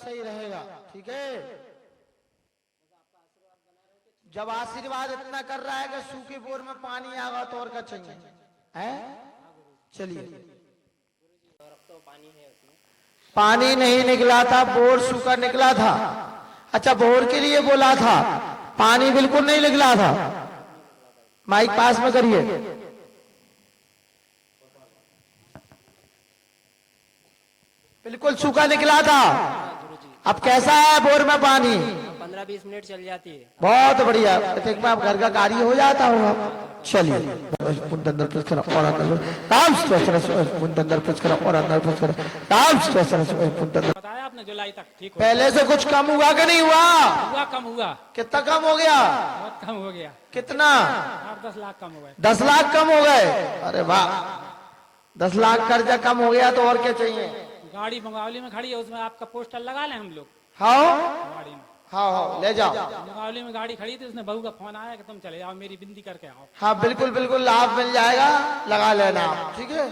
सही रहेगा। ठीक है, जब आशीर्वाद इतना कर रहा है कि सूखी बोर में पानी आगा तो और क्या चाहिए है। चलिए, पानी नहीं निकला था, बोर सूखा निकला था। अच्छा, बोर के लिए बोला था, पानी बिल्कुल नहीं निकला था। माइक पास में करिए। बिल्कुल सूखा निकला था। अब कैसा है बोर में पानी? 15-20 मिनट चल जाती है। बहुत बढ़िया। एक बार घर का कार्य हो जाता होगा। चलिए, बताया आपने जुलाई तक ठीक हो। पहले से कुछ कम हुआ कि नहीं हुआ? हुआ, कम हुआ। कितना कम हो गया? बहुत कम हो गया। कितना? 8-10 लाख कम हो गए। 10 लाख कम हो गए। अरे वाह, 10 लाख कर्जा कम हो गया तो और क्या चाहिए? गाड़ी बंगावली में खड़ी है, उसमें आपका पोस्टर लगा लें हम लोग। हाँ गाड़ी में हाँ, ले जाओ। बंगावली में गाड़ी खड़ी थी, उसने बहू का फोन आया कि तुम चले जाओ, मेरी बिंदी करके आओ। हाँ बिल्कुल बिल्कुल, लाभ मिल जाएगा, लगा लेना आप। ठीक है,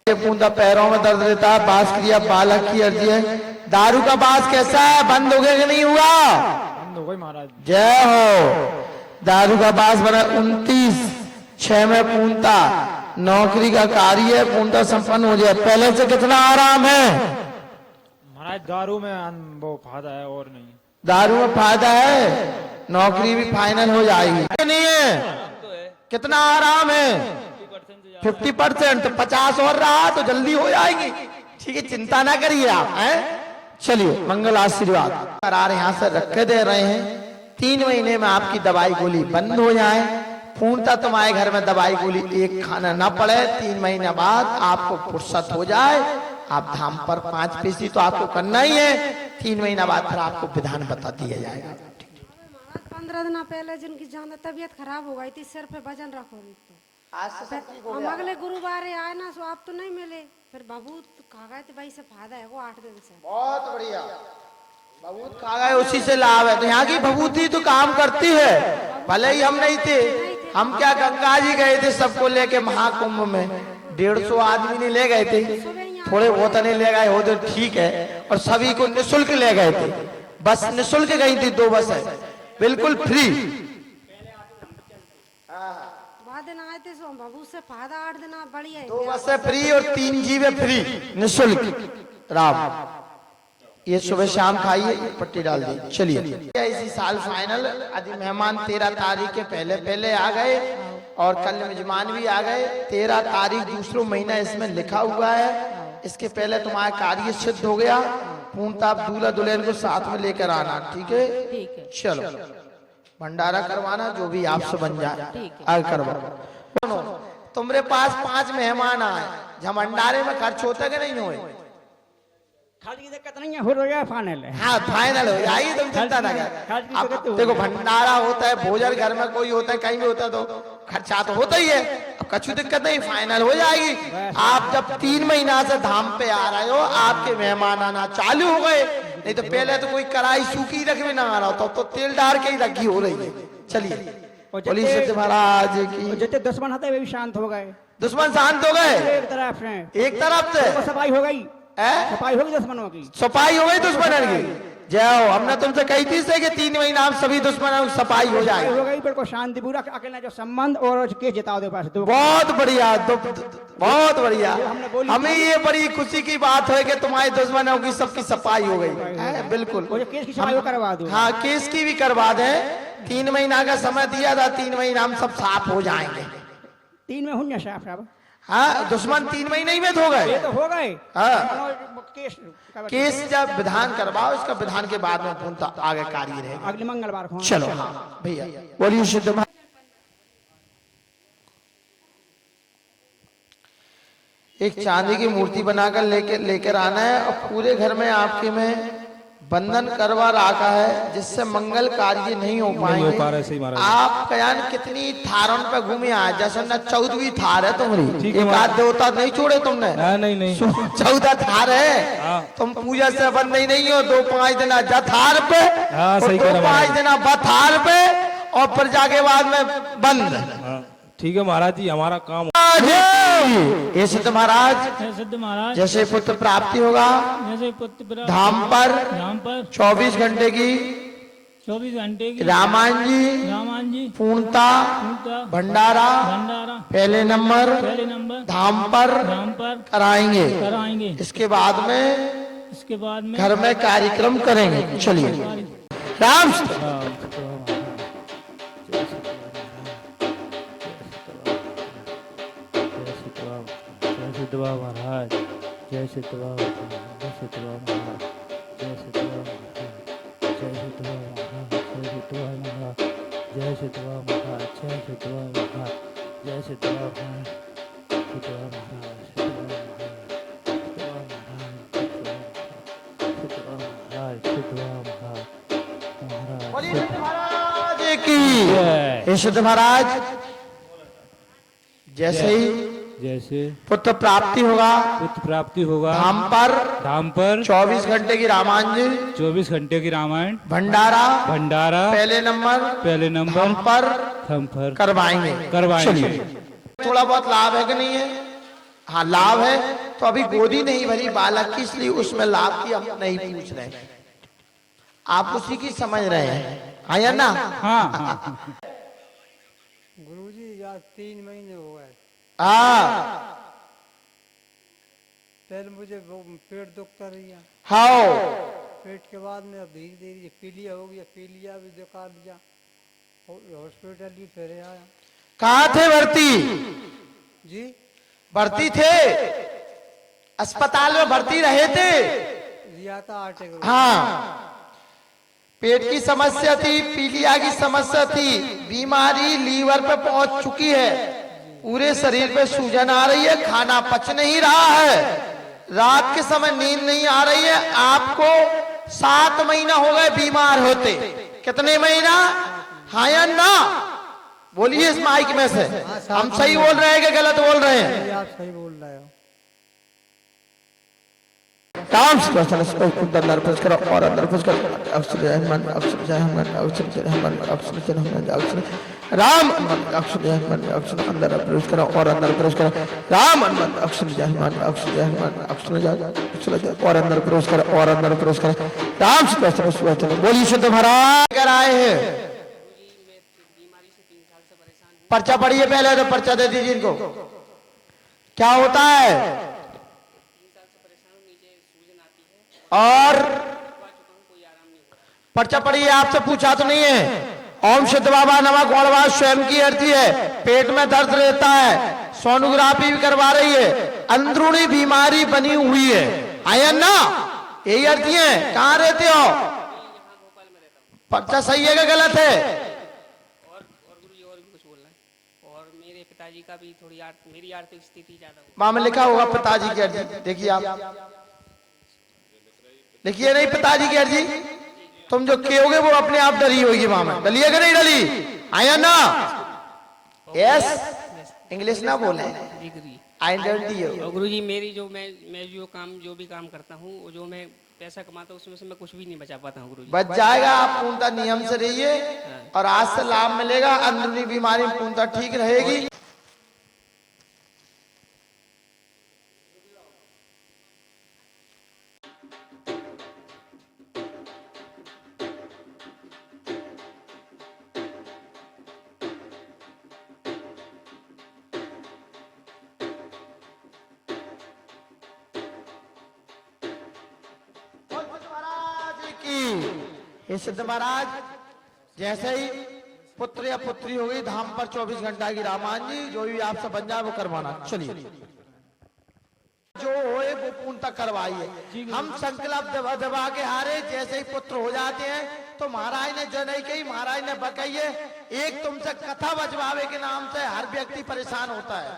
पूंदा पैरों में दर्द रहता है, बास क्रिया बालक की अर्जी है। दारू का बास कैसा है, बंद हो गया कि नहीं हुआ? बंद हो गई महाराज। जय हो। दारू का बास बना 29/6 में पूंता नौकरी का कार्य पूंता संपन्न हो जाए। पहले से कितना आराम है महाराज? दारू में वो फायदा है और नहीं। दारू में फायदा है, नौकरी भी फाइनल हो जाएगी। नहीं है, कितना आराम है? 50%। तो 50 और रहा तो जल्दी हो जाएगी। ठीक है, चिंता ना करिए आप। हैं, चलिए, मंगल आशीर्वाद करार यहाँ से रख के दे रहे हैं। 3 महीने में आपकी दवाई गोली बंद हो जाए, पूर्णतः तुम्हारे घर में दवाई गोली एक खाना ना पड़े। 3 महीने बाद आपको फुर्सत हो जाए, आप धाम पर 5 पैसे तो आपको करना ही है। 3 महीना बाद फिर आपको विधान बता दिया जाएगा। 15 दिन पहले जिनकी ज्यादा तबीयत खराब हो गई थी, सिर पे वजन रखो तो आज से सब ठीक हो हम गया। अगले गुरुवार आए ना, सो आप तो नहीं मिले। फिर बबूत खा गए थे, भाई से फायदा है वो 8 दिन से। बहुत बढ़िया, बबूत खा गए, उसी से लाभ है। तो यहाँ की बबूती तो काम करती है। भले ही हम नहीं थे, हम क्या गंगा जी गए थे सबको लेके महाकुंभ में, 150 आदमी नहीं ले गए थे, थोड़े बहुत नहीं ले गए हो तो ठीक है, और सभी को निःशुल्क ले गए थे। बस निःशुल्क गई थी, 2 बस है, बिल्कुल फ्री। बाद दिन आए थे, सो हम बबूत से फायदा 8 दिन बढ़िया है। 2 बस है फ्री और 3 जीवे फ्री निःशुल्क। राम, ये सुबह शाम खाइए, पट्टी डाल दी। चलिए, इसी साल फाइनल आदि मेहमान 13 तारीख के पहले पहले आ गए और कल मेजमान भी आ गए। 13 तारीख दूसरा महीना इसमें लिखा हुआ है। इसके पहले तुम्हारा कार्य सिद्ध हो गया। पूर्णतः आप दूल्हा दुल्हन को साथ में लेकर आना। ठीक है, चलो भंडारा करवाना, जो भी आपसे बन जाए आगे करवाओ। तुम्हारे पास 5 मेहमान आए, जब भंडारे में खर्च होता कि नहीं होए? खाली दिक्कत नहीं है, हो गया फाइनल है। हाँ फाइनल हो जाएगी, तुम चिंता ना कर। अब देखो, भंडारा होता है, भोजन घर में कोई होता है, कहीं भी होता है, तो खर्चा तो होता ही है। अब कुछ दिक्कत नहीं, फाइनल हो जाएगी। आप जब 3 महीना से धाम पे आ रहे हो, आपके मेहमान आना चालू हो गए। नहीं तो पहले तो कोई कढ़ाई सूखी रख में ना आ रहा होता, तो तेल डाल के ही रखी हो रही है। चलिए, बोलिए सत्य महाराज की। जितने दुश्मन होते वे भी शांत हो गए। दुश्मन शांत हो गए एक तरफ से, एक तरफ से सफाई हो गई। सफाई होगी दुश्मनों की, सफाई हो गई दुश्मनों की। जय हो। हमने तुमसे कही थी से कि 3 महीना हम सभी दुश्मनों की सफाई हो जाए। हो गई बिल्कुल शांतिपूर्वक। अकेला जो संबंध और केस जिताओ दे पास। बहुत बढ़िया, बहुत बढ़िया। हमें ये बड़ी खुशी की बात है कि तुम्हारे दुश्मनों की सबकी सफाई हो गई। बिल्कुल, केस की सफाई करवा दो। हाँ, केस की भी करवा दे। 3 महीना का समय दिया था, 3 महीना हम सब साफ हो जाएंगे। 3 में होंगे साफ साहब। हाँ, दुश्मन 3 महीने ही में हो गए। ये तो हो गए। हाँ, केस जब विधान करवाओ, इसका विधान के बाद में पूर्णतः आगे कार्य रहेगा। अगले मंगलवार को। चलो, हाँ भैया, बोलिए शुद्ध। एक चांदी की मूर्ति बनाकर लेकर आना है और पूरे घर में आपके में बंधन करवा रखा है, जिससे मंगल कार्य नहीं हो पाएंगे। आप कयान कितनी थारों पे घूमे आए, जैसे न 14वीं थार है तुम्हारी। एक आध देवता नहीं छोड़े तुमने? नहीं 14 थार है। तुम पूजा से बंद नहीं हो। 2-5 दिन जा थार पे, 2-5 दिन थार पे, और फिर जाके बाद में बंद। ठीक है महाराज जी, हमारा काम महाराज की। ये सिद्ध महाराज हे सिद्ध महाराज जैसे पुत्र प्राप्ति होगा जैसे पुत्र धाम पर 24 घंटे की 24 घंटे की रामायण जी पूर्णता भंडारा पहले नंबर धाम पर कराएंगे। इसके बाद में घर में कार्यक्रम करेंगे। चलिए राम सिद्धवा महाराज जय सिद्धवा महाराज जय सिद्धवा महाराज जय सिद्धवा महाराज जय सिद्धवा महाराज जय सिद्धवा महाराज जय सिद्धवा महाराज सिद्धवा महाराज सिद्धवा महाराज सिद्धवा महाराज की। ये सिद्ध महाराज जैसे पुत्र प्राप्ति होगा धाम पर 24 घंटे की रामायण भंडारा पहले नंबर हम पर करवाएंगे। थोड़ा बहुत लाभ है कि नहीं है? हाँ लाभ है। तो अभी गोदी नहीं भरी बालक की, इसलिए उसमें लाभ की हम नहीं पूछ रहे, आप उसी की समझ रहे हैं। आया ना? हाँ। गुरुजी यार 3 महीने हो गए। हाँ पहले मुझे वो पेट दुखता रही, हाँ पेट के बाद में अब धीरे धीरे पीलिया हो गया, पीलिया भी दिखा लिया, हॉस्पिटल भी फिर आया। कहाँ थे भर्ती? जी भर्ती थे, अस्पताल में भर्ती रहे थे। लिया था 8 एक। हाँ पेट की समस्या थी, पीलिया की समस्या थी, बीमारी लीवर पे पहुंच चुकी है, पूरे शरीर पे सूजन आ रही है, खाना पच नहीं रहा है, रात के समय नींद नहीं आ रही है। आपको 7 महीना हो गए बीमार होते। कितने महीना? हाँ या ना? बोलिए इस माइक में से, हम सही बोल रहे हैं कि गलत बोल रहे हैं? आप सही बोल रहे हो। राम अंदर पुश करो और अंदर पुश करो। अक्षर जय हनुमान अक्षर जय हनुमान अक्षर जय हनुमान अक्षर जय हनुमान अक्षर राम अक्षर जय हनुमान अक्षर अंदर प्रवेश करो और अंदर प्रवेश करो। राम अक्षर जय हनुमान अक्षर जय हनुमान अक्षर जय और अंदर प्रवेश करो और अंदर प्रवेश करो। राम चलो बोलिए सिद्ध महाराज कर आए हैं। पर्चा पढ़िए पहले, तो पर्चा दे दीजिए इनको। क्या होता है? और पर्चा पढ़िए, आपसे पूछा तो नहीं है। ओम सिद्ध बाबा नमः गौड़वा स्वयं की अर्थ है, पेट में दर्द रहता है, सोनोग्राफी भी करवा रही है, अंदरूनी बीमारी बनी हुई है। आया ना? यही अर्थ है। कहाँ रहते हो? पर्चा सही है कि गलत है? और गुरुजी और भी कुछ बोलना है। और मेरे पिताजी का भी थोड़ी मेरी आर्थिक स्थिति ज्यादा वहां में लिखा होगा पिताजी की अर्जी, देखिए आप लिखिए नहीं पिताजी की अर्जी। तुम जो कहोगे वो अपने आप डली होगी, वहां में डलिएगा नहीं डली? आया ना? यस इंग्लिश ना बोले, आइडेंटिटी हो। और गुरुजी मेरी जो मैं जो भी काम करता हूँ, जो मैं पैसा कमाता हूँ उसमें से मैं कुछ भी नहीं बचा पाता हूँ गुरुजी। बच जाएगा, आप पूर्णता नियम से रहिए और आज से लाभ मिलेगा। अंदरूनी बीमारी पूर्णता ठीक रहेगी। हे सिद्ध महाराज जैसे ही पुत्र या पुत्री हो गई, धाम पर 24 घंटा की रामायण जी जो भी आपसे बन जाए वो करवाना। चलिए जो होए वो पूर्णता करवाइए। हम संकल्प दबा के हारे, जैसे ही पुत्र हो जाते हैं तो महाराज ने जो नहीं कही, महाराज ने बकइए। एक तुमसे कथा बजवावे के नाम से हर व्यक्ति परेशान होता है।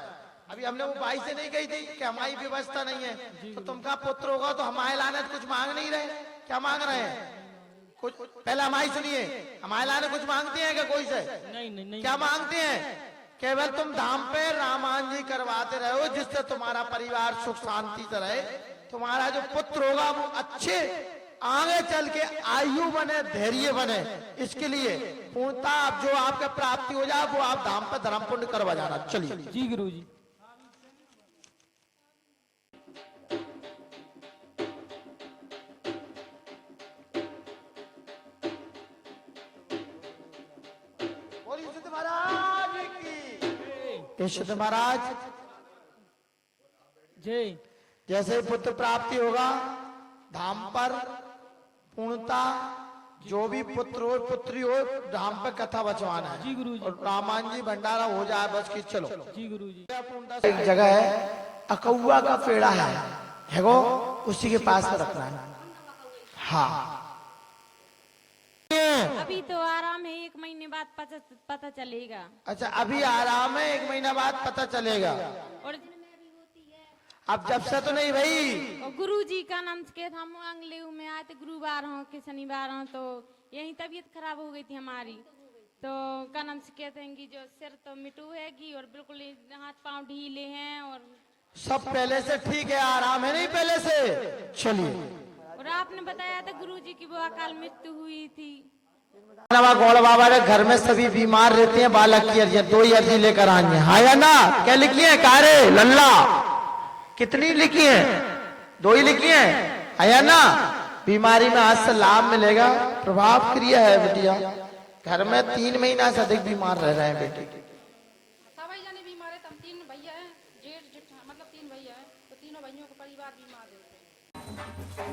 अभी हमने वो भाई से नहीं कही थी कि हमारी व्यवस्था नहीं है, तो तुमका पुत्र होगा तो हमारे लाने कुछ मांग नहीं रहे। क्या मांग रहे हैं? कुछ पहले हमारी सुनिए, हमारे लाने कुछ मांगते हैं क्या कोई से? नहीं। क्या मांगते हैं? केवल तुम धाम पे रामायण जी करवाते रहो, जिससे तुम्हारा परिवार सुख शांति से रहे, तुम्हारा जो पुत्र होगा वो अच्छे आगे चल के आयु बने, धैर्य बने। इसके लिए पूर्णता जो आपके प्राप्ति हो जाए वो आप धाम पे धर्म पुण्य करवा जाना। चलिए जी गुरुजी। ईश्वर महाराज जय जैसे ही पुत्र प्राप्ति होगा धाम पर पूर्णता जो भी पुत्र हो पुत्री हो धाम पर कथा बचवाना है जी गुरुजी। और रामायण जी भंडारा हो जाए बस की चलो। जी गुरुजी। एक जगह है अकौआ का पेड़ा है वो उसी के पास रखना है। हाँ अभी तो आराम है, 1 महीने बाद पता चलेगा। अच्छा अभी आराम है, 1 महीना बाद पता चलेगा। और अब जब से तो नहीं भाई। गुरु जी का नाम के हम अंगलेव में आए थे गुरुवार हो के शनिवार हो, तो यही तबीयत खराब हो गई थी हमारी, तो का नाम से कहते हैं कि जो सिर तो मिटू हैगी और बिल्कुल हाथ पांव ढीले हैं और सब पहले से ठीक है, आराम है नहीं पहले से। चलिए और आपने बताया था गुरु जी की वो अकाल मृत्यु हुई थी। गौड़ बाबा के घर में सभी बीमार रहते हैं, बालक की अर्जी 2 ही अर्जी लेकर आएंगे। हाँ या ना? क्या लिखी है कारे लल्ला? कितनी लिखी है? 2 ही लिखी है। हाँ या ना? बीमारी में आज से लाभ मिलेगा, प्रभाव क्रिया है बेटिया। घर में 3 महीना से अधिक बीमार रह रहे हैं बेटी। सभी जने बीमार है, हम 3 भैया हैं, जेठ मतलब 3 भैया हैं, तो तीनों भाइयों का परिवार बीमार है।